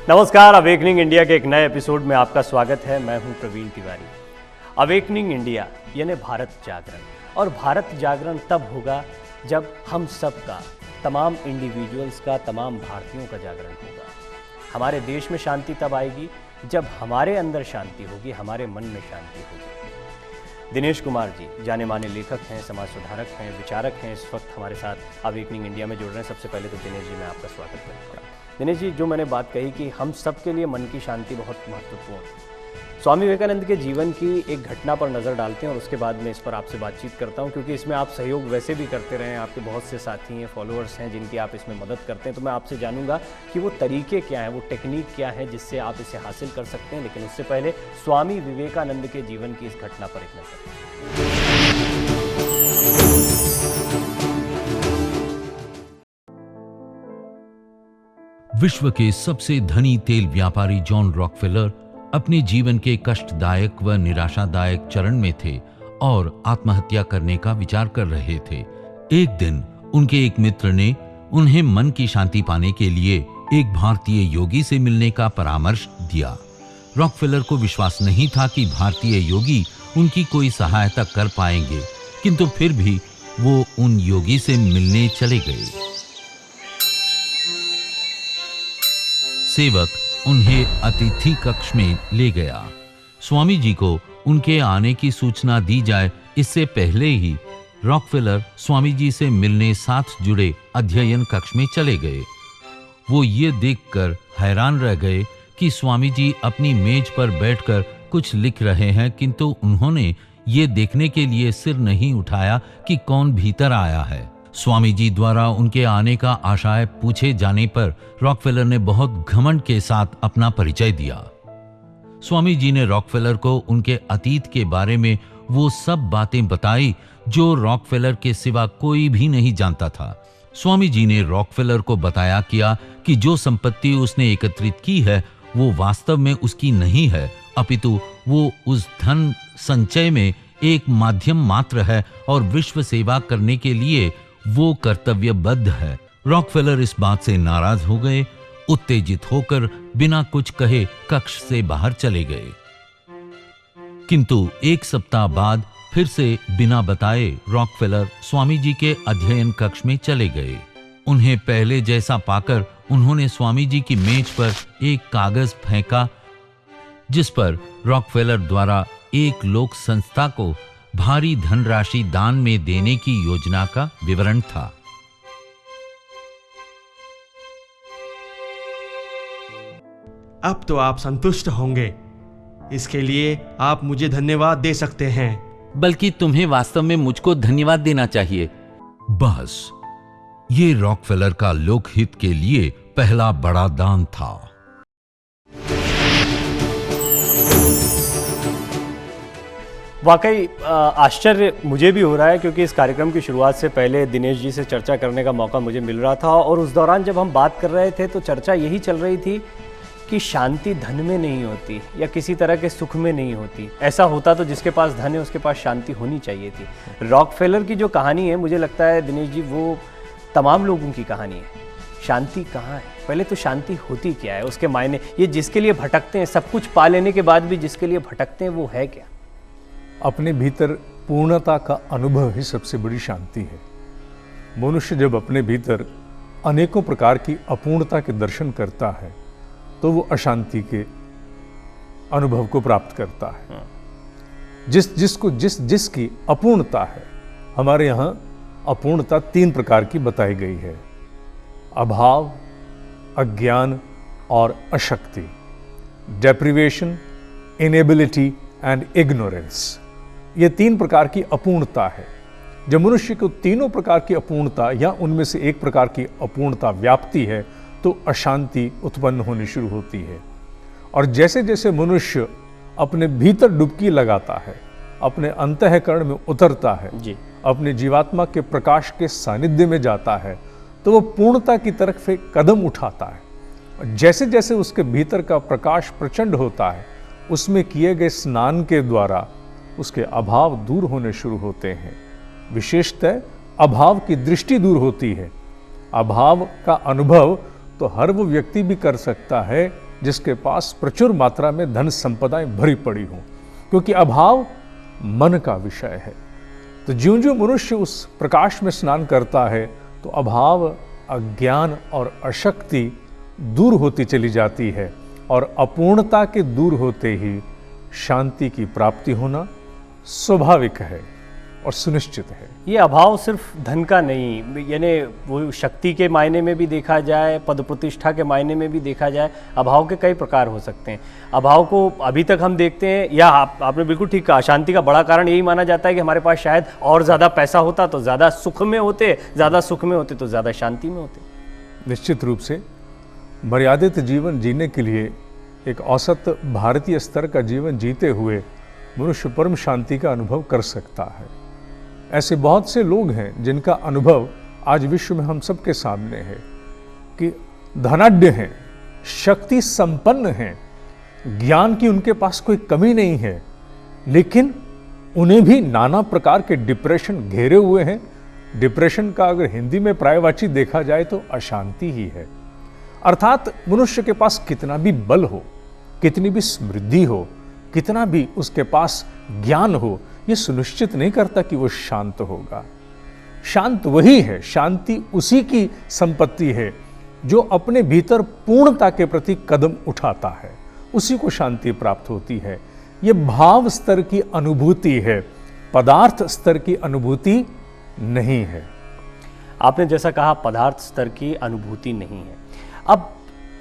नमस्कार, awakening India के एक नए एपिसोड में आपका स्वागत है। मैं हूं प्रवीण तिवारी। अवेकनिंग इंडिया यानी भारत जागरण, और भारत जागरण तब होगा जब हम सब का, तमाम इंडिविजुअल्स का, तमाम भारतीयों का जागरण होगा। हमारे देश में शांति तब आएगी जब हमारे अंदर शांति होगी, हमारे मन में शांति होगी। दिनेश कुमार जी जाने माने लेखक हैं, समाज सुधारक हैं, विचारक हैं, इस वक्त हमारे साथ अवेकनिंग इंडिया में जुड़ रहे हैं। सबसे पहले तो दिनेश जी मैं आपका स्वागत करूँगा। दिनेश जी, जो मैंने बात कही कि हम सब के लिए मन की शांति बहुत महत्वपूर्ण है, स्वामी विवेकानंद के जीवन की एक घटना पर नज़र डालते हैं और उसके बाद मैं इस पर आपसे बातचीत करता हूं, क्योंकि इसमें आप सहयोग वैसे भी करते रहे हैं, आपके बहुत से साथी हैं, फॉलोअर्स हैं जिनकी आप इसमें मदद करते हैं। तो मैं आपसे जानूंगा कि वो तरीके क्या हैं, वो टेक्निक क्या है जिससे आप इसे हासिल कर सकते हैं। लेकिन उससे पहले स्वामी विवेकानंद के जीवन की इस घटना पर एक नजर। विश्व के सबसे धनी तेल व्यापारी जॉन रॉकफेलर अपने जीवन के कष्टदायक व निराशादायक चरण में थे और आत्महत्या करने का विचार कर रहे थे। एक दिन उनके एक मित्र ने उन्हें मन की शांति पाने के लिए एक भारतीय योगी से मिलने का परामर्श दिया। रॉकफेलर को विश्वास नहीं था कि भारतीय योगी उनकी कोई सहायता कर पाएंगे, किंतु फिर भी वो उन योगी से मिलने चले गए। सेवक उन्हें अतिथि कक्ष में ले गया। स्वामी जी को उनके आने की सूचना दी जाए इससे पहले ही रॉकफेलर स्वामी जी से मिलने साथ जुड़े अध्ययन कक्ष में चले गए। वो ये देखकर हैरान रह गए कि स्वामी जी अपनी मेज पर बैठकर कुछ लिख रहे हैं, किंतु उन्होंने ये देखने के लिए सिर नहीं उठाया कि कौन भीतर आया है। स्वामी जी द्वारा उनके आने का आशय पूछे जाने पर रॉकफेलर ने बहुत घमंड के साथ अपना परिचय दिया। स्वामी जी ने रॉकफेलर को उनके अतीत के बारे में वो सब बातें बताई जो रॉकफेलर के सिवा कोई भी नहीं जानता था। स्वामी जी ने रॉकफेलर को बताया किया कि जो संपत्ति उसने एकत्रित की है वो वास्तव में उसकी नहीं है, अपितु वो उस धन संचय में एक माध्यम मात्र है और विश्व सेवा करने के लिए वो कर्तव्यबद्ध है। रॉकफेलर इस बात से नाराज हो गए, उत्तेजित होकर बिना कुछ कहे कक्ष से बाहर चले गए। किंतु एक सप्ताह बाद फिर से बिना बताए रॉकफेलर स्वामी जी के अध्ययन कक्ष में चले गए। उन्हें पहले जैसा पाकर उन्होंने स्वामी जी की मेज पर एक कागज फेंका जिस पर रॉकफेलर द्वारा एक लोक संस्था को भारी धनराशि दान में देने की योजना का विवरण था। अब तो आप संतुष्ट होंगे। इसके लिए आप मुझे धन्यवाद दे सकते हैं। बल्कि तुम्हें वास्तव में मुझको धन्यवाद देना चाहिए। बस ये रॉकफेलर का लोकहित के लिए पहला बड़ा दान था। वाकई आश्चर्य मुझे भी हो रहा है, क्योंकि इस कार्यक्रम की शुरुआत से पहले दिनेश जी से चर्चा करने का मौका मुझे मिल रहा था और उस दौरान जब हम बात कर रहे थे तो चर्चा यही चल रही थी कि शांति धन में नहीं होती या किसी तरह के सुख में नहीं होती। ऐसा होता तो जिसके पास धन है उसके पास शांति होनी चाहिए थी। रॉकफेलर की जो कहानी है, मुझे लगता है दिनेश जी वो तमाम लोगों की कहानी है। शांति कहाँ है? पहले तो शांति होती क्या है, उसके मायने, ये जिसके लिए भटकते हैं, सब कुछ पा लेने के बाद भी जिसके लिए भटकते हैं वो है क्या? अपने भीतर पूर्णता का अनुभव ही सबसे बड़ी शांति है। मनुष्य जब अपने भीतर अनेकों प्रकार की अपूर्णता के दर्शन करता है तो वो अशांति के अनुभव को प्राप्त करता है। जिसकी अपूर्णता है, हमारे यहाँ अपूर्णता 3 प्रकार की बताई गई है: अभाव, अज्ञान और अशक्ति। Deprivation, inability and ignorance. ये 3 प्रकार की अपूर्णता है। जब मनुष्य को तीनों प्रकार की अपूर्णता या उनमें से एक प्रकार की अपूर्णता व्याप्ति है तो अशांति उत्पन्न होनी शुरू होती है। और जैसे जैसे मनुष्य अपने भीतर डुबकी लगाता है, अपने अंतःकरण में उतरता है, अपने जीवात्मा के प्रकाश के सानिध्य में जाता है, तो वो पूर्णता की तरफ एक कदम उठाता है। और जैसे जैसे उसके भीतर का प्रकाश प्रचंड होता है, उसमें किए गए स्नान के द्वारा उसके अभाव दूर होने शुरू होते हैं। विशेषतः अभाव की दृष्टि दूर होती है। अभाव का अनुभव तो हर वो व्यक्ति भी कर सकता है जिसके पास प्रचुर मात्रा में धन संपदाएं भरी पड़ी हों, क्योंकि अभाव मन का विषय है। तो ज्यों ज्यों मनुष्य उस प्रकाश में स्नान करता है तो अभाव, अज्ञान और अशक्ति दूर होती चली जाती है, और अपूर्णता के दूर होते ही शांति की प्राप्ति होना स्वाभाविक है और सुनिश्चित है। ये अभाव सिर्फ धन का नहीं, यानी वो शक्ति के मायने में भी देखा जाए, पद प्रतिष्ठा के मायने में भी देखा जाए, अभाव के कई प्रकार हो सकते हैं। अभाव को अभी तक हम देखते हैं, या आपने बिल्कुल ठीक कहा, अशांति का बड़ा कारण यही माना जाता है कि हमारे पास शायद और ज़्यादा पैसा होता तो ज़्यादा सुख में होते, ज़्यादा सुख में होते तो ज़्यादा शांति में होते। निश्चित रूप से मर्यादित जीवन जीने के लिए एक औसत भारतीय स्तर का जीवन जीते हुए मनुष्य परम शांति का अनुभव कर सकता है। ऐसे बहुत से लोग हैं जिनका अनुभव आज विश्व में हम सबके सामने है कि धनाढ्य हैं, शक्ति संपन्न हैं, ज्ञान की उनके पास कोई कमी नहीं है, लेकिन उन्हें भी नाना प्रकार के डिप्रेशन घेरे हुए हैं। डिप्रेशन का अगर हिंदी में पर्यायवाची देखा जाए तो अशांति ही है। अर्थात मनुष्य के पास कितना भी बल हो, कितनी भी समृद्धि हो, कितना भी उसके पास ज्ञान हो, यह सुनिश्चित नहीं करता कि वो शांत होगा। शांत वही है, शांति उसी की संपत्ति है जो अपने भीतर पूर्णता के प्रति कदम उठाता है, उसी को शांति प्राप्त होती है। ये भाव स्तर की अनुभूति है, पदार्थ स्तर की अनुभूति नहीं है। आपने जैसा कहा, पदार्थ स्तर की अनुभूति नहीं है। अब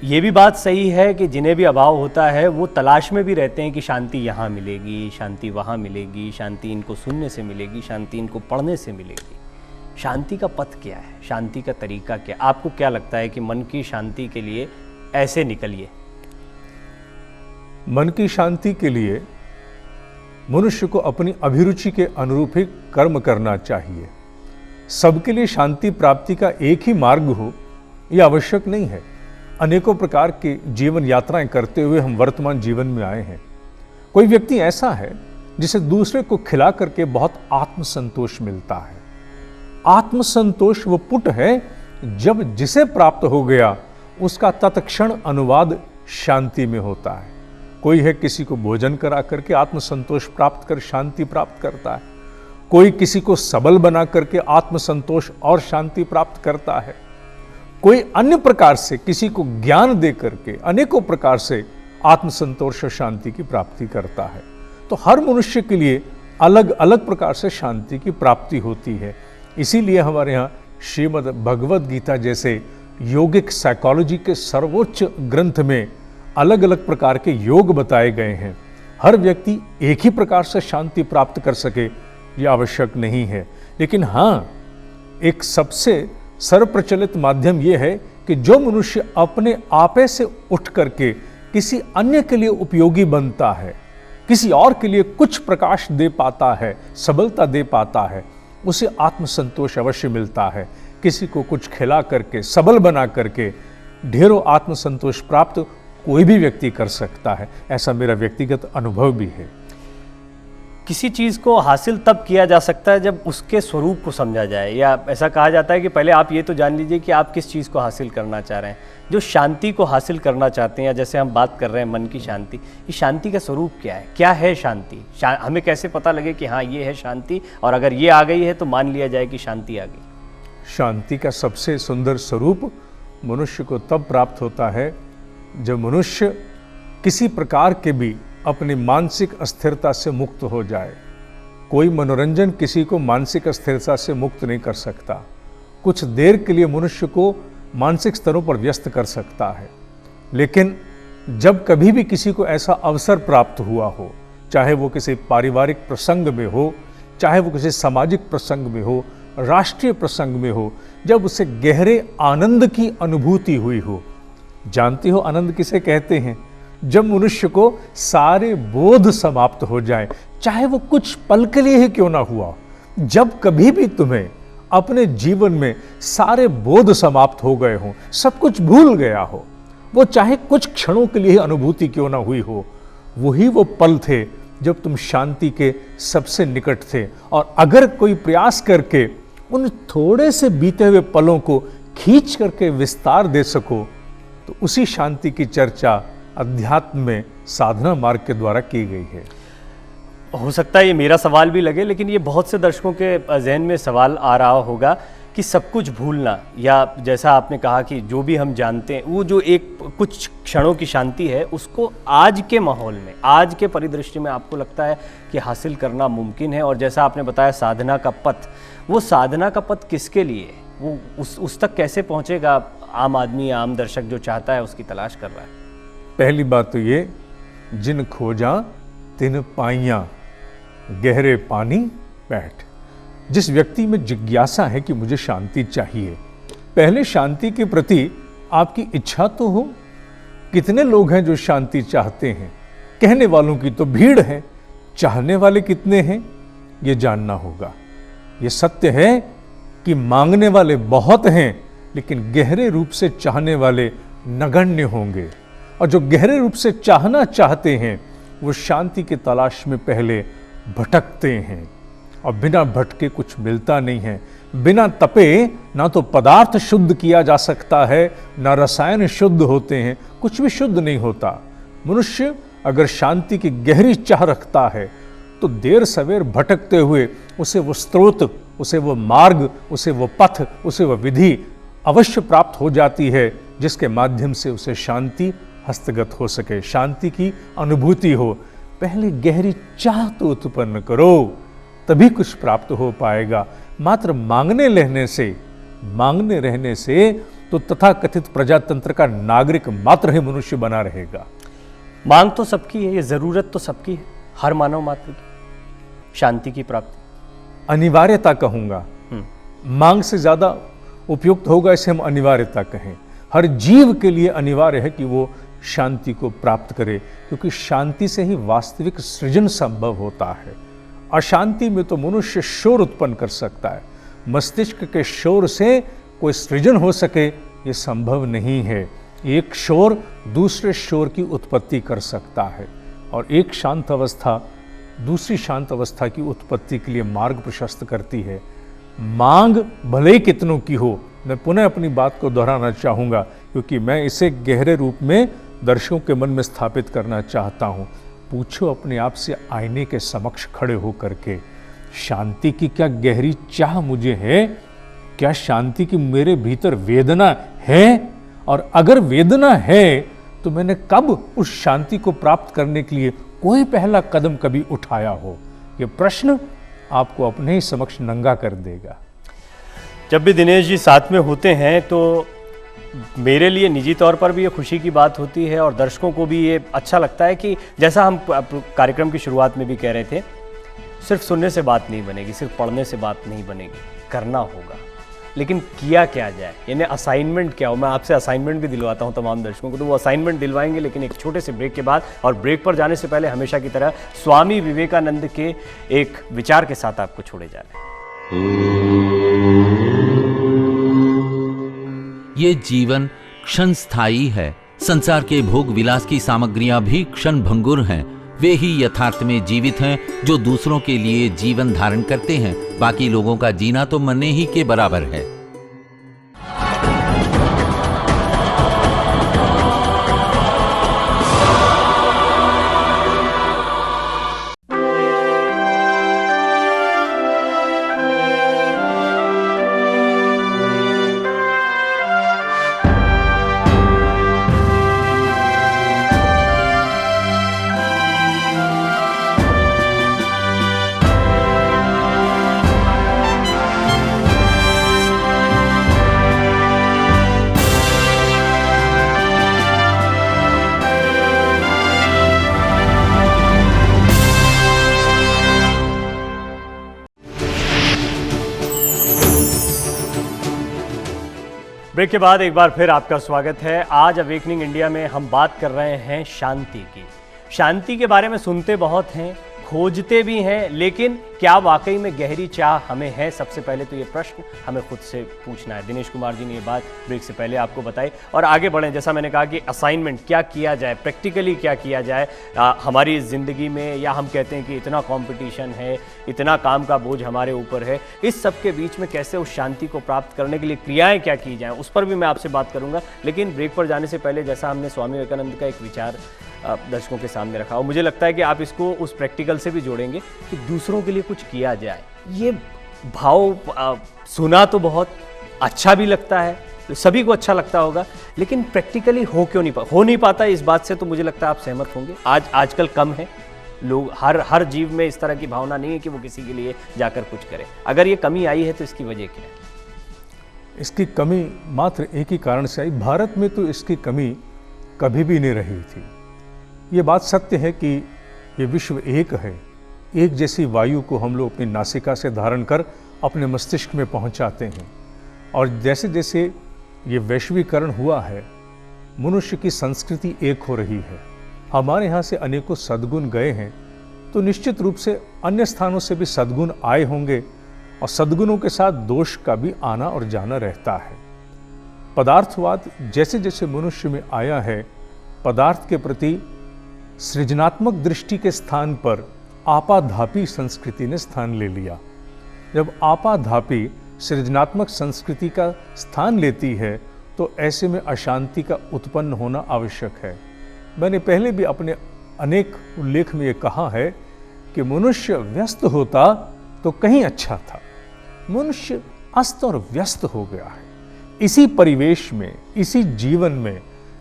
ये भी बात सही है कि जिन्हें भी अभाव होता है वो तलाश में भी रहते हैं कि शांति यहाँ मिलेगी, शांति वहाँ मिलेगी, शांति इनको सुनने से मिलेगी, शांति इनको पढ़ने से मिलेगी। शांति का पथ क्या है, शांति का तरीका क्या? आपको क्या लगता है कि मन की शांति के लिए ऐसे निकलिए? मन की शांति के लिए मनुष्य को अपनी अभिरुचि के अनुरूप ही कर्म करना चाहिए। सबके लिए शांति प्राप्ति का एक ही मार्ग हो यह आवश्यक नहीं है। अनेकों प्रकार की जीवन यात्राएं करते हुए हम वर्तमान जीवन में आए हैं। कोई व्यक्ति ऐसा है जिसे दूसरे को खिला करके बहुत आत्मसंतोष मिलता है। आत्मसंतोष वो पुट है जब जिसे प्राप्त हो गया उसका तत्क्षण अनुवाद शांति में होता है। कोई है किसी को भोजन करा करके आत्मसंतोष प्राप्त कर शांति प्राप्त करता है, कोई किसी को सबल बना करके आत्मसंतोष और शांति प्राप्त करता है, कोई अन्य प्रकार से किसी को ज्ञान दे करके अनेकों प्रकार से आत्मसंतोष और शांति की प्राप्ति करता है। तो हर मनुष्य के लिए अलग अलग प्रकार से शांति की प्राप्ति होती है। इसीलिए हमारे यहाँ श्रीमद् भगवद गीता जैसे योगिक साइकोलॉजी के सर्वोच्च ग्रंथ में अलग अलग प्रकार के योग बताए गए हैं। हर व्यक्ति एक ही प्रकार से शांति प्राप्त कर सके यह आवश्यक नहीं है, लेकिन हाँ, एक सबसे सर्वप्रचलित माध्यम यह है कि जो मनुष्य अपने आपे से उठ करके किसी अन्य के लिए उपयोगी बनता है, किसी और के लिए कुछ प्रकाश दे पाता है, सबलता दे पाता है, उसे आत्मसंतोष अवश्य मिलता है। किसी को कुछ खिला करके, सबल बना करके ढेरों आत्मसंतोष प्राप्त कोई भी व्यक्ति कर सकता है। ऐसा मेरा व्यक्तिगत अनुभव भी है। किसी चीज़ को हासिल तब किया जा सकता है जब उसके स्वरूप को समझा जाए, या ऐसा कहा जाता है कि पहले आप ये तो जान लीजिए कि आप किस चीज़ को हासिल करना चाह रहे हैं। जो शांति को हासिल करना चाहते हैं, या जैसे हम बात कर रहे हैं मन की शांति, इस शांति का स्वरूप क्या है शांति? हमें कैसे पता लगे कि हाँ ये है शांति, और अगर ये आ गई है तो मान लिया जाए कि शांति आ गई? शांति का सबसे सुंदर स्वरूप मनुष्य को तब प्राप्त होता है जब मनुष्य किसी प्रकार के भी अपनी मानसिक अस्थिरता से मुक्त हो जाए। कोई मनोरंजन किसी को मानसिक अस्थिरता से मुक्त नहीं कर सकता। कुछ देर के लिए मनुष्य को मानसिक स्तरों पर व्यस्त कर सकता है, लेकिन जब कभी भी किसी को ऐसा अवसर प्राप्त हुआ हो, चाहे वो किसी पारिवारिक प्रसंग में हो, चाहे वो किसी सामाजिक प्रसंग में हो, राष्ट्रीय प्रसंग में हो, जब उसे गहरे आनंद की अनुभूति हुई हो। जानते हो आनंद किसे कहते हैं? जब मनुष्य को सारे बोध समाप्त हो जाए, चाहे वो कुछ पल के लिए ही क्यों ना हुआ। जब कभी भी तुम्हें अपने जीवन में सारे बोध समाप्त हो गए हो, सब कुछ भूल गया हो, वो चाहे कुछ क्षणों के लिए ही अनुभूति क्यों ना हुई हो, वही वो पल थे जब तुम शांति के सबसे निकट थे। और अगर कोई प्रयास करके उन थोड़े से बीते हुए पलों को खींच करके विस्तार दे सको, तो उसी शांति की चर्चा अध्यात्म में साधना मार्ग के द्वारा की गई है। हो सकता है ये मेरा सवाल भी लगे, लेकिन ये बहुत से दर्शकों के जहन में सवाल आ रहा होगा कि सब कुछ भूलना, या जैसा आपने कहा कि जो भी हम जानते हैं वो जो एक कुछ क्षणों की शांति है, उसको आज के माहौल में, आज के परिदृश्य में आपको लगता है कि हासिल करना मुमकिन है? और जैसा आपने बताया साधना का पथ, वो साधना का पथ किसके लिए, वो उस तक कैसे पहुंचेगा? आम आदमी, आम दर्शक जो चाहता है उसकी तलाश कर रहा है। पहली बात तो ये, जिन खोजा तिन पाइयां, गहरे पानी बैठ। जिस व्यक्ति में जिज्ञासा है कि मुझे शांति चाहिए, पहले शांति के प्रति आपकी इच्छा तो हो। कितने लोग हैं जो शांति चाहते हैं? कहने वालों की तो भीड़ है, चाहने वाले कितने हैं ये जानना होगा। ये सत्य है कि मांगने वाले बहुत हैं, लेकिन गहरे रूप से चाहने वाले नगण्य होंगे। और जो गहरे रूप से चाहना चाहते हैं वो शांति की तलाश में पहले भटकते हैं, और बिना भटके कुछ मिलता नहीं है। बिना तपे ना तो पदार्थ शुद्ध किया जा सकता है, ना रसायन शुद्ध होते हैं, कुछ भी शुद्ध नहीं होता। मनुष्य अगर शांति की गहरी चाह रखता है तो देर सवेर भटकते हुए उसे वो स्रोत, उसे वो मार्ग, उसे वो पथ, उसे वो विधि अवश्य प्राप्त हो जाती है, जिसके माध्यम से उसे शांति हस्तगत हो सके, शांति की अनुभूति हो। पहले गहरी चाह तो उत्पन्न करो, तभी कुछ प्राप्त हो पाएगा। मात्र मांगने रहने से तो तथाकथित प्रजातंत्र का नागरिक मात्र ही मनुष्य बना रहेगा। मांग तो सबकी है, ये जरूरत तो सबकी है, हर मानव मात्र की शांति की प्राप्ति। अनिवार्यता कहूंगा, मांग से ज्यादा उपयुक्त होगा इसे हम अनिवार्यता कहें। हर जीव के लिए अनिवार्य है कि वो शांति को प्राप्त करे, क्योंकि शांति से ही वास्तविक सृजन संभव होता है। अशांति में तो मनुष्य शोर उत्पन्न कर सकता है, मस्तिष्क के शोर से कोई सृजन हो सके ये संभव नहीं है। एक शोर दूसरे शोर की उत्पत्ति कर सकता है, और एक शांत अवस्था दूसरी शांत अवस्था की उत्पत्ति के लिए मार्ग प्रशस्त करती है। मांग भले ही कितनों की हो, मैं पुनः अपनी बात को दोहराना चाहूँगा, क्योंकि मैं इसे गहरे रूप में दर्शकों के मन में स्थापित करना चाहता हूँ। पूछो अपने आप से आईने के समक्ष खड़े हो करके, शांति की क्या गहरी चाह मुझे है? क्या शांति की मेरे भीतर वेदना है? और अगर वेदना है तो मैंने कब उस शांति को प्राप्त करने के लिए कोई पहला कदम कभी उठाया हो? ये प्रश्न आपको अपने ही समक्ष नंगा कर देगा। जब भी दिनेश जी साथ में होते हैं तो मेरे लिए निजी तौर पर भी ये खुशी की बात होती है, और दर्शकों को भी ये अच्छा लगता है कि जैसा हम कार्यक्रम की शुरुआत में भी कह रहे थे, सिर्फ सुनने से बात नहीं बनेगी, सिर्फ पढ़ने से बात नहीं बनेगी, करना होगा। लेकिन किया क्या जाए, यानी असाइनमेंट क्या हो? मैं आपसे असाइनमेंट भी दिलवाता हूं तमाम दर्शकों को, तो वो असाइनमेंट दिलवाएंगे, लेकिन एक छोटे से ब्रेक के बाद। और ब्रेक पर जाने से पहले हमेशा की तरह स्वामी विवेकानंद के एक विचार के साथ आपको छोड़े जा रहे हैं। ये जीवन क्षण स्थायी है। संसार के भोग विलास की सामग्रियां भी क्षण भंगुर हैं। वे ही यथार्थ में जीवित हैं जो दूसरों के लिए जीवन धारण करते हैं। बाकी लोगों का जीना तो मरने ही के बराबर है। ब्रेक के बाद एक बार फिर आपका स्वागत है। आज अवेकनिंग इंडिया में हम बात कर रहे हैं शांति की। शांति के बारे में सुनते बहुत हैं, खोजते भी हैं, लेकिन क्या वाकई में गहरी चाह हमें है? सबसे पहले तो ये प्रश्न हमें खुद से पूछना है। दिनेश कुमार जी ने ये बात ब्रेक से पहले आपको बताई और आगे बढ़ें। जैसा मैंने कहा कि असाइनमेंट क्या किया जाए, प्रैक्टिकली क्या किया जाए हमारी ज़िंदगी में, या हम कहते हैं कि इतना कंपटीशन है, इतना काम का बोझ हमारे ऊपर है, इस सब के बीच में कैसे उस शांति को प्राप्त करने के लिए क्रियाएं क्या की जाएं, उस पर भी मैं आपसे बात करूंगा। लेकिन ब्रेक पर जाने से पहले जैसा हमने स्वामी विवेकानंद का एक विचार दर्शकों के सामने रखा और मुझे लगता है कि आप इसको उस प्रैक्टिकल से भी जोड़ेंगे कि दूसरों के लिए कुछ किया जाए। ये भाव सुना तो बहुत अच्छा भी लगता है, तो सभी को अच्छा लगता होगा, लेकिन प्रैक्टिकली हो नहीं पाता। इस बात से तो मुझे लगता है आप सहमत होंगे। आजकल कम है लोग, हर जीव में इस तरह की भावना नहीं है कि वो किसी के लिए जाकर कुछ करे। अगर ये कमी आई है तो इसकी वजह क्या है? इसकी कमी मात्र एक ही कारण से आई, भारत में तो इसकी कमी कभी भी नहीं रही थी। ये बात सत्य है कि ये विश्व एक है, एक जैसी वायु को हम लोग अपनी नासिका से धारण कर अपने मस्तिष्क में पहुंचाते हैं, और जैसे जैसे ये वैश्वीकरण हुआ है, मनुष्य की संस्कृति एक हो रही है। हमारे यहाँ से अनेकों सद्गुण गए हैं, तो निश्चित रूप से अन्य स्थानों से भी सद्गुण आए होंगे, और सद्गुणों के साथ दोष का भी आना और जाना रहता है। पदार्थवाद जैसे जैसे मनुष्य में आया है, पदार्थ के प्रति सृजनात्मक दृष्टि के स्थान पर आपाधापी संस्कृति ने स्थान ले लिया। जब आपाधापी सृजनात्मक संस्कृति का स्थान लेती है, तो ऐसे में अशांति का उत्पन्न होना आवश्यक है। मैंने पहले भी अपने अनेक उल्लेख में ये कहा है कि मनुष्य व्यस्त होता तो कहीं अच्छा था, मनुष्य अस्त और व्यस्त हो गया है। इसी परिवेश में, इसी जीवन में,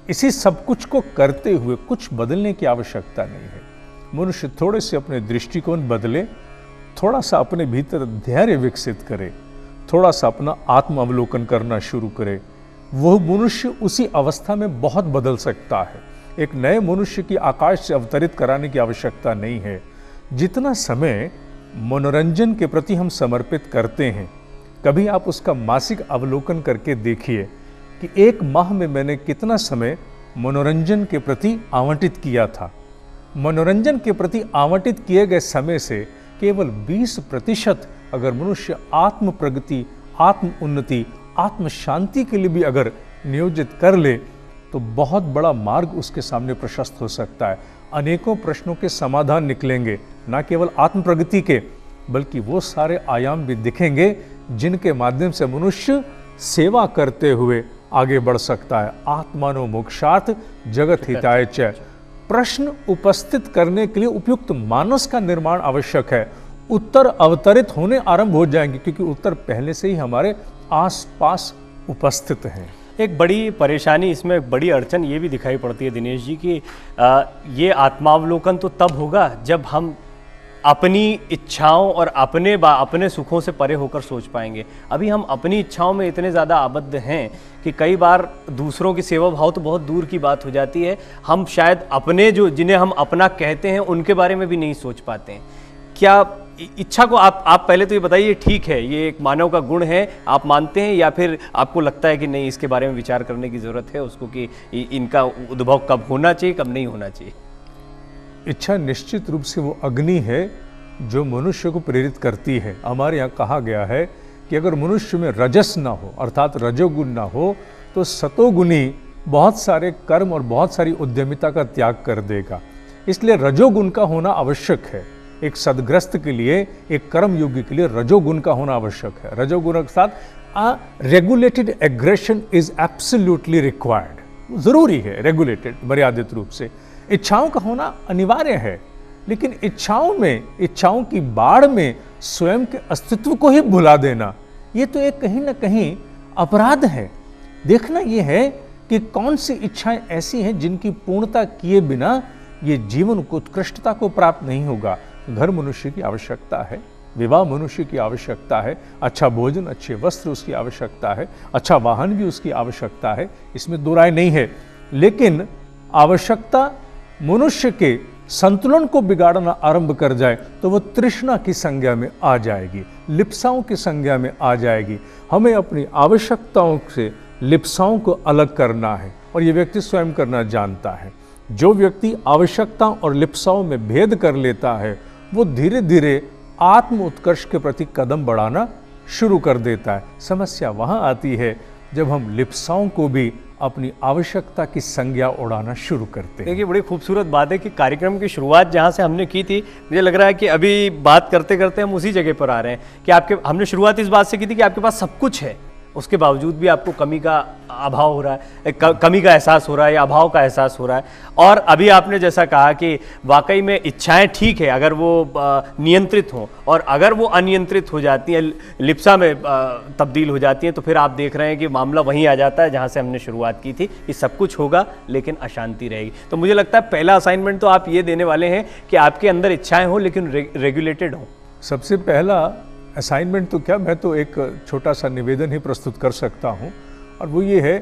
इसी सब कुछ को करते हुए कुछ बदलने की आवश्यकता नहीं है। मनुष्य थोड़े से अपने दृष्टिकोण बदले, थोड़ा सा अपने भीतर धैर्य विकसित करे, थोड़ा सा अपना आत्म अवलोकन करना शुरू करे, वह मनुष्य उसी अवस्था में बहुत बदल सकता है। एक नए मनुष्य की आकाश से अवतरित कराने की आवश्यकता नहीं है। जितना समय मनोरंजन के प्रति हम समर्पित करते हैं, कभी आप उसका मासिक अवलोकन करके देखिए कि एक माह में मैंने कितना समय मनोरंजन के प्रति आवंटित किया था। मनोरंजन के प्रति आवंटित किए गए समय से केवल 20% अगर मनुष्य आत्म प्रगति, आत्म उन्नति, आत्म शांति के लिए भी अगर नियोजित कर ले, तो बहुत बड़ा मार्ग उसके सामने प्रशस्त हो सकता है। अनेकों प्रश्नों के समाधान निकलेंगे, न केवल आत्म प्रगति के, बल्कि वो सारे आयाम भी दिखेंगे जिनके माध्यम से मनुष्य सेवा करते हुए आगे बढ़ सकता है। आत्मानो मोक्षार्थ जगत हिताय च। प्रश्न उपस्थित करने के लिए उपयुक्त मानस का निर्माण आवश्यक है। उत्तर अवतरित होने आरंभ हो जाएंगे, क्योंकि उत्तर पहले से ही हमारे आसपास उपस्थित हैं। एक बड़ी परेशानी, इसमें बड़ी अड़चन ये भी दिखाई पड़ती है दिनेश जी कि ये आत्मावलोकन तो तब होगा जब हम अपनी इच्छाओं और अपने सुखों से परे होकर सोच पाएंगे। अभी हम अपनी इच्छाओं में इतने ज़्यादा आबद्ध हैं कि कई बार दूसरों की सेवा भाव तो बहुत दूर की बात हो जाती है, हम शायद अपने जिन्हें हम अपना कहते हैं उनके बारे में भी नहीं सोच पाते हैं। क्या इच्छा को आप पहले तो ये बताइए, ठीक है ये एक मानव का गुण है, आप मानते हैं, या फिर आपको लगता है कि नहीं इसके बारे में विचार करने की ज़रूरत है उसको कि इनका उद्भव कब होना चाहिए, कब नहीं होना चाहिए? इच्छा निश्चित रूप से वो अग्नि है जो मनुष्य को प्रेरित करती है। हमारे यहाँ कहा गया है कि अगर मनुष्य में रजस ना हो, अर्थात रजोगुण ना हो, तो सतोगुणी बहुत सारे कर्म और बहुत सारी उद्यमिता का त्याग कर देगा। इसलिए रजोगुण का होना आवश्यक है। एक सदग्रस्त के लिए, एक कर्मयोगी के लिए रजोगुण का होना आवश्यक है। रजोगुण के साथ regulated aggression is absolutely required. जरूरी है रेगुलेटेड, मर्यादित रूप से। इच्छाओं का होना अनिवार्य है, लेकिन इच्छाओं की बाढ़ में स्वयं के अस्तित्व को ही भुला देना, ये तो एक कहीं ना कहीं अपराध है। देखना यह है कि कौन सी इच्छाएं ऐसी हैं जिनकी पूर्णता किए बिना ये जीवन को, उत्कृष्टता को प्राप्त नहीं होगा। घर मनुष्य की आवश्यकता है, विवाह मनुष्य की आवश्यकता है, अच्छा भोजन, अच्छे वस्त्र उसकी आवश्यकता है, अच्छा वाहन भी उसकी आवश्यकता है, इसमें दो राय नहीं है। लेकिन आवश्यकता मनुष्य के संतुलन को बिगाड़ना आरंभ कर जाए तो वो तृष्णा की संज्ञा में आ जाएगी, लिप्साओं की संज्ञा में आ जाएगी। हमें अपनी आवश्यकताओं से लिप्साओं को अलग करना है, और ये व्यक्ति स्वयं करना जानता है। जो व्यक्ति आवश्यकताओं और लिप्साओं में भेद कर लेता है, वो धीरे धीरे आत्म उत्कर्ष के प्रति कदम बढ़ाना शुरू कर देता है। समस्या वहां आती है जब हम लिप्साओं को भी अपनी आवश्यकता की संज्ञा उड़ाना शुरू करते हैं। देखिए, बड़ी खूबसूरत बात है कि कार्यक्रम की शुरुआत जहाँ से हमने की थी, मुझे लग रहा है कि अभी बात करते करते हम उसी जगह पर आ रहे हैं कि हमने शुरुआत इस बात से की थी कि आपके पास सब कुछ है, उसके बावजूद भी आपको कमी का अभाव हो रहा है, कमी का एहसास हो रहा है या अभाव का एहसास हो रहा है। और अभी आपने जैसा कहा कि वाकई में इच्छाएं ठीक है अगर वो नियंत्रित हों, और अगर वो अनियंत्रित हो जाती हैं, लिप्सा में तब्दील हो जाती हैं, तो फिर आप देख रहे हैं कि मामला वहीं आ जाता है जहां से हमने शुरुआत की थी कि सब कुछ होगा लेकिन अशांति रहेगी। तो मुझे लगता है पहला असाइनमेंट तो आप ये देने वाले हैं कि आपके अंदर इच्छाएं हों लेकिन रेगुलेटेड हों। सबसे पहला असाइनमेंट तो क्या, मैं तो एक छोटा सा निवेदन ही प्रस्तुत कर सकता हूं, और वो ये है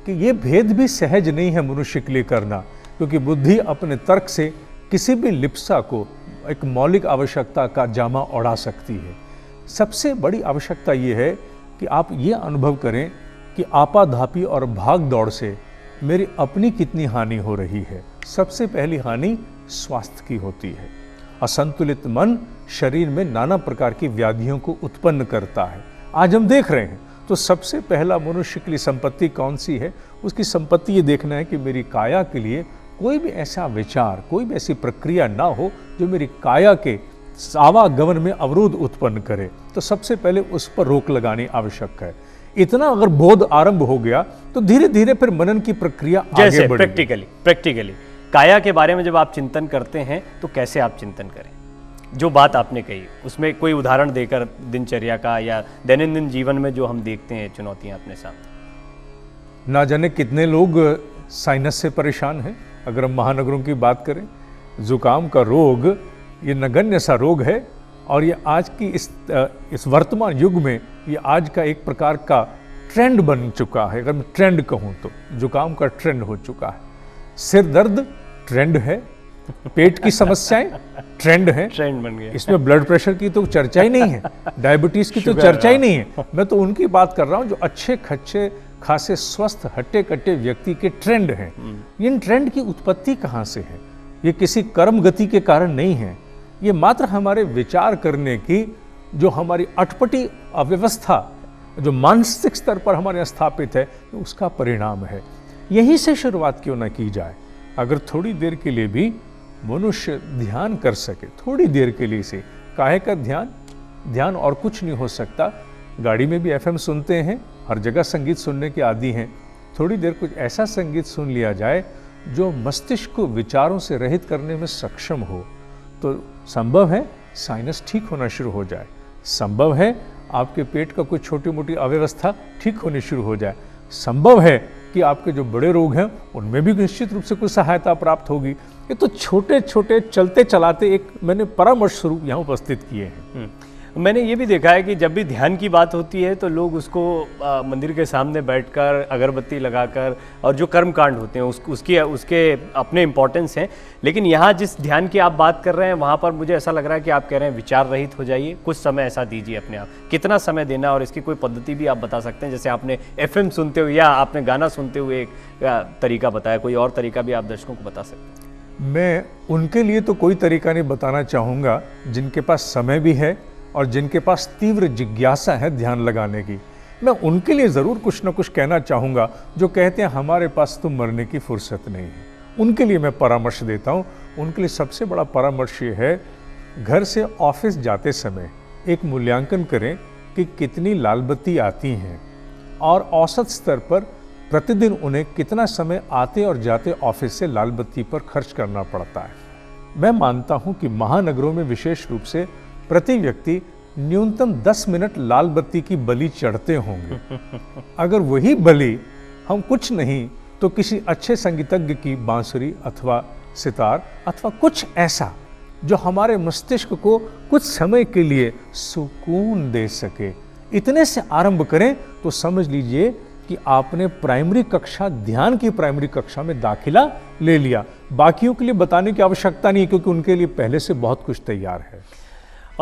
कि ये भेद भी सहज नहीं है मनुष्य के लिए करना, क्योंकि बुद्धि अपने तर्क से किसी भी लिप्सा को एक मौलिक आवश्यकता का जामा ओढ़ा सकती है। सबसे बड़ी आवश्यकता ये है कि आप ये अनुभव करें कि आपाधापी और भाग दौड़ से मेरी अपनी कितनी हानि हो रही है। सबसे पहली हानि स्वास्थ्य की होती है। असंतुलित मन शरीर में नाना प्रकार की व्याधियों को उत्पन्न करता है। आज हम देख रहे हैं, तो सबसे पहला मनुष्य के लिए संपत्ति कौन सी है? उसकी संपत्ति ये देखना है कि मेरी काया के लिए कोई भी ऐसा विचार, कोई भी ऐसी प्रक्रिया ना हो जो मेरी काया के आवागमन में अवरोध उत्पन्न करे। तो सबसे पहले उस पर रोक लगानी आवश्यक है। इतना अगर बोध आरंभ हो गया तो धीरे धीरे फिर मनन की प्रक्रिया आगे बढ़ेगी। प्रैक्टिकली काया के बारे में जब आप चिंतन करते हैं तो कैसे आप चिंतन करें? जो बात आपने कही उसमें कोई उदाहरण देकर दिनचर्या का या दैनंदिन जीवन में जो हम देखते हैं चुनौतियां अपने सामने। ना जाने कितने लोग साइनस से परेशान हैं। अगर हम महानगरों की बात करें, जुकाम का रोग ये नगण्य सा रोग है, और ये आज की इस वर्तमान युग में ये आज का एक प्रकार का ट्रेंड बन चुका है। अगर मैं ट्रेंड कहूँ तो जुकाम का ट्रेंड हो चुका है। सिर दर्द ट्रेंड है, पेट की समस्याएं ट्रेंड है, ट्रेंड बन गया। इसमें ब्लड प्रेशर की तो चर्चा ही नहीं है, डायबिटीज की तो चर्चा ही नहीं है। मैं तो उनकी बात कर रहा हूं जो अच्छे खासे स्वस्थ हट्टे कट्टे व्यक्ति के ट्रेंड हैं। इन ट्रेंड की उत्पत्ति कहां से है? ये किसी कर्म गति के कारण नहीं है, ये मात्र हमारे विचार करने की जो हमारी अटपटी अव्यवस्था जो मानसिक स्तर पर हमारे स्थापित है उसका परिणाम है। यही से शुरुआत क्यों ना की जाए। अगर थोड़ी देर के लिए भी मनुष्य ध्यान कर सके, थोड़ी देर के लिए से, काहे का ध्यान और कुछ नहीं हो सकता। गाड़ी में भी एफएम सुनते हैं, हर जगह संगीत सुनने के आदी हैं। थोड़ी देर कुछ ऐसा संगीत सुन लिया जाए जो मस्तिष्क को विचारों से रहित करने में सक्षम हो, तो संभव है साइनस ठीक होना शुरू हो जाए। संभव है आपके पेट का कोई छोटी मोटी अव्यवस्था ठीक होनी शुरू हो जाए। संभव है कि आपके जो बड़े रोग हैं उनमें भी निश्चित रूप से कुछ सहायता प्राप्त होगी। ये तो छोटे छोटे चलते चलाते एक मैंने परामर्श स्वरूप यहाँ उपस्थित किए हैं। मैंने ये भी देखा है कि जब भी ध्यान की बात होती है तो लोग उसको मंदिर के सामने बैठकर अगरबत्ती लगाकर, और जो कर्म कांड होते हैं उसके अपने इम्पोर्टेंस हैं, लेकिन यहाँ जिस ध्यान की आप बात कर रहे हैं वहाँ पर मुझे ऐसा लग रहा है कि आप कह रहे हैं विचार रहित हो जाइए, कुछ समय ऐसा दीजिए अपने आप। कितना समय देना और इसकी कोई पद्धति भी आप बता सकते हैं? जैसे आपने एफएम सुनते हुए या आपने गाना सुनते हुए एक तरीका बताया, कोई और तरीका भी आप दर्शकों को बता सकते हैं? मैं उनके लिए तो कोई तरीका नहीं बताना चाहूँगा जिनके पास समय भी है और जिनके पास तीव्र जिज्ञासा है ध्यान लगाने की। मैं उनके लिए ज़रूर कुछ ना कुछ कहना चाहूँगा जो कहते हैं हमारे पास तो मरने की फुर्सत नहीं है। उनके लिए मैं परामर्श देता हूँ। उनके लिए सबसे बड़ा परामर्श ये है, घर से ऑफिस जाते समय एक मूल्यांकन करें कि कितनी लाल बत्ती आती हैं और औसत स्तर पर प्रतिदिन उन्हें कितना समय आते और जाते ऑफिस से लाल बत्ती पर खर्च करना पड़ता है। मैं मानता हूँ कि महानगरों में विशेष रूप से प्रति व्यक्ति न्यूनतम 10 मिनट लाल बत्ती की बलि चढ़ते होंगे। अगर वही बलि हम कुछ नहीं तो किसी अच्छे संगीतज्ञ की बांसुरी अथवा सितार अथवा कुछ ऐसा जो हमारे मस्तिष्क को कुछ समय के लिए सुकून दे सके, इतने से आरंभ करें तो समझ लीजिए कि आपने प्राइमरी कक्षा, ध्यान की प्राइमरी कक्षा में दाखिला ले लिया। बाकियों के लिए बताने की आवश्यकता नहीं, क्योंकि उनके लिए पहले से बहुत कुछ तैयार है।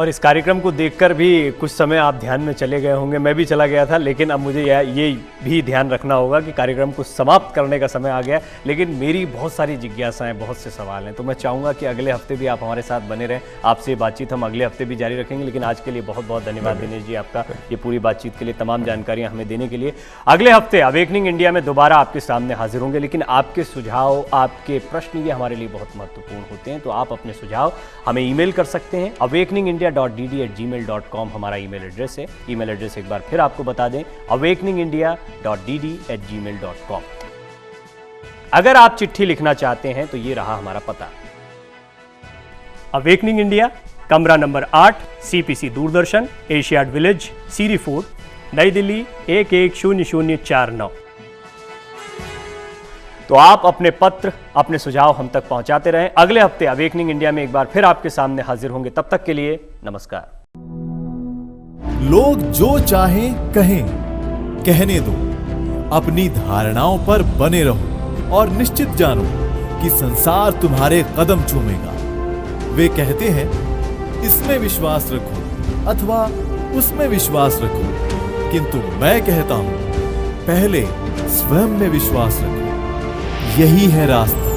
और इस कार्यक्रम को देखकर भी कुछ समय आप ध्यान में चले गए होंगे, मैं भी चला गया था, लेकिन अब मुझे ये भी ध्यान रखना होगा कि कार्यक्रम को समाप्त करने का समय आ गया। लेकिन मेरी बहुत सारी जिज्ञासाएं, बहुत से सवाल हैं, तो मैं चाहूँगा कि अगले हफ्ते भी आप हमारे साथ बने रहें। आपसे बातचीत हम अगले हफ्ते भी जारी रखेंगे, लेकिन आज के लिए बहुत बहुत धन्यवाद दिनेश जी आपका, ये पूरी बातचीत के लिए, तमाम जानकारियाँ हमें देने के लिए। अगले हफ्ते अवेकनिंग इंडिया में दोबारा आपके सामने हाजिर होंगे, लेकिन आपके सुझाव, आपके प्रश्न ये हमारे लिए बहुत महत्वपूर्ण होते हैं, तो आप अपने सुझाव हमें ईमेल कर सकते हैं। awakeningindia.dd@gmail.com हमारा ईमेल एड्रेस है। ईमेल एड्रेस एक बार फिर आपको बता दें, awakeningindia.dd@gmail.com। अगर आप चिट्ठी लिखना चाहते हैं तो ये रहा हमारा पता। अवेकनिंग इंडिया, कमरा number 8, CPC Doordarshan, Asiad village, Siri fort, नई दिल्ली 110049। तो आप अपने पत्र, अपने सुझाव हम तक पहुंचाते रहें। अगले हफ्ते अवेकनिंग इंडिया में एक बार फिर आपके सामने हाजिर होंगे। तब तक के लिए नमस्कार। लोग जो चाहें कहें, कहने दो, अपनी धारणाओं पर बने रहो और निश्चित जानो कि संसार तुम्हारे कदम चूमेगा। वे कहते हैं इसमें विश्वास रखो अथवा उसमें विश्वास रखो, किंतु मैं कहता हूं पहले स्वयं में विश्वास रखो। यही है रास्ता।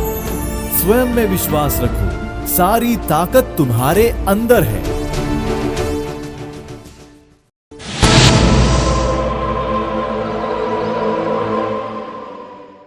स्वयं में विश्वास रखो, सारी ताकत तुम्हारे अंदर है।